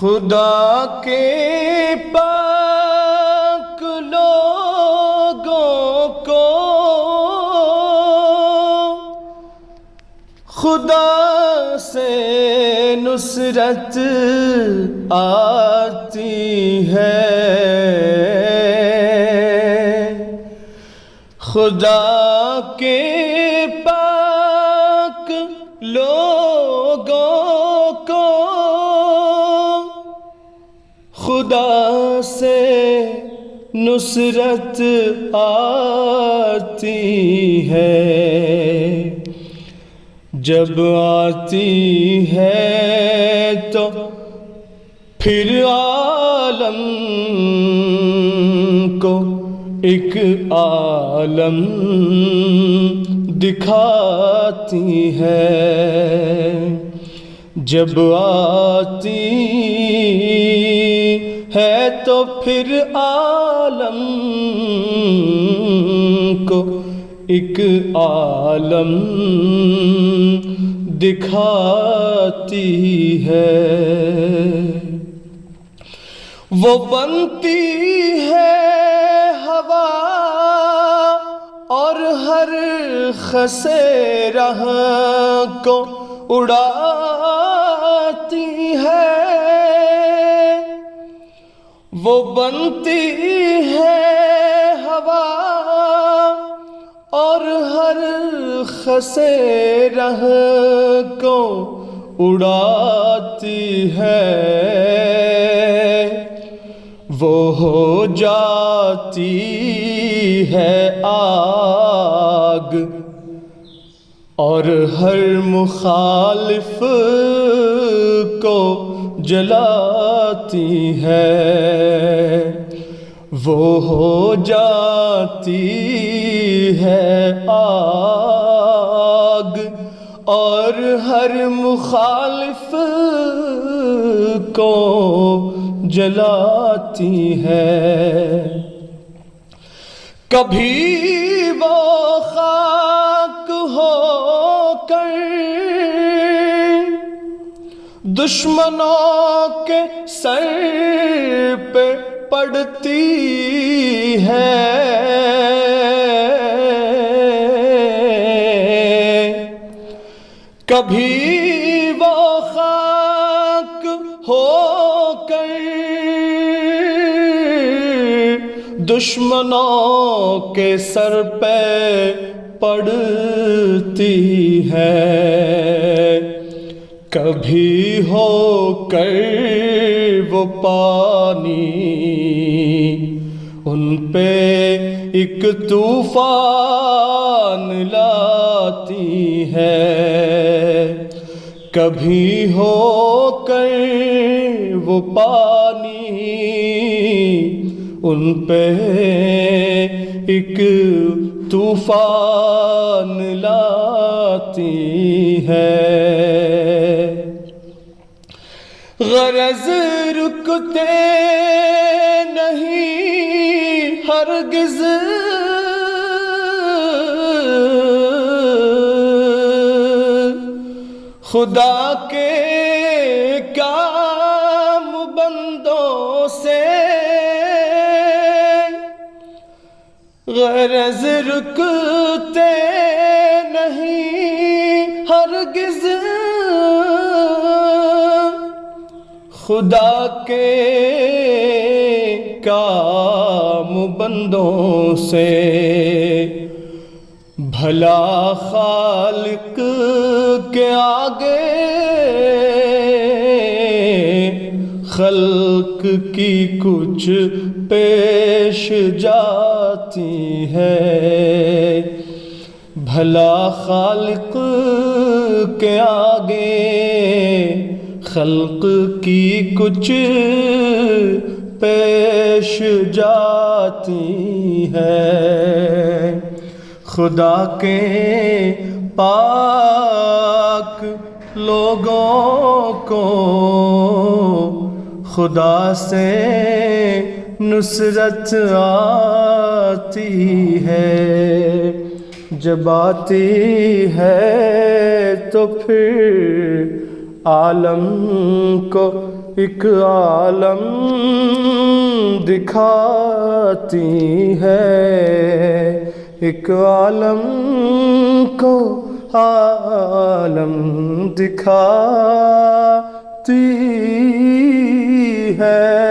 خدا کے پاک لوگوں کو خدا سے نصرت آتی ہے، خدا کے پاک لوگوں کو خدا سے نصرت آتی ہے، جب آتی ہے تو پھر عالم کو ایک عالم دکھاتی ہے، جب آتی ہے تو پھر عالم کو ایک عالم دکھاتی ہے، وہ بنتی ہے ہوا اور ہر خسے راہ کو اڑاتی ہے، وہ بنتی ہے ہوا اور ہر خسے راہ کو اڑاتی ہے، وہ ہو جاتی ہے آگ اور ہر مخالف کو جلاتی ہے، وہ ہو جاتی ہے آگ اور ہر مخالف کو جلاتی ہے، کبھی وہ خاک ہو کر دشمنوں کے سر پہ پڑتی ہے، کبھی وہ خاک ہو کر دشمنوں کے سر پہ پڑتی ہے، کبھی ہو کر وہ پانی ان پہ ایک طوفان لاتی ہے، کبھی ہو کر وہ پانی ان پہ ایک طوفان لاتی ہے، غرض رکتے نہیں ہرگز خدا کے کام بندوں سے، غرض رکتے نہیں ہرگز خدا کے کام بندوں سے، بھلا خالق کے آگے خلق کی کچھ پیش جاتی ہے، بھلا خالق کے آگے خلق کی کچھ پیش جاتی ہے، خدا کے پاک لوگوں کو خدا سے نصرت آتی ہے، جب آتی ہے تو پھر عالم کو ایک عالم دکھاتی ہے، ایک عالم کو عالم دکھاتی ہے۔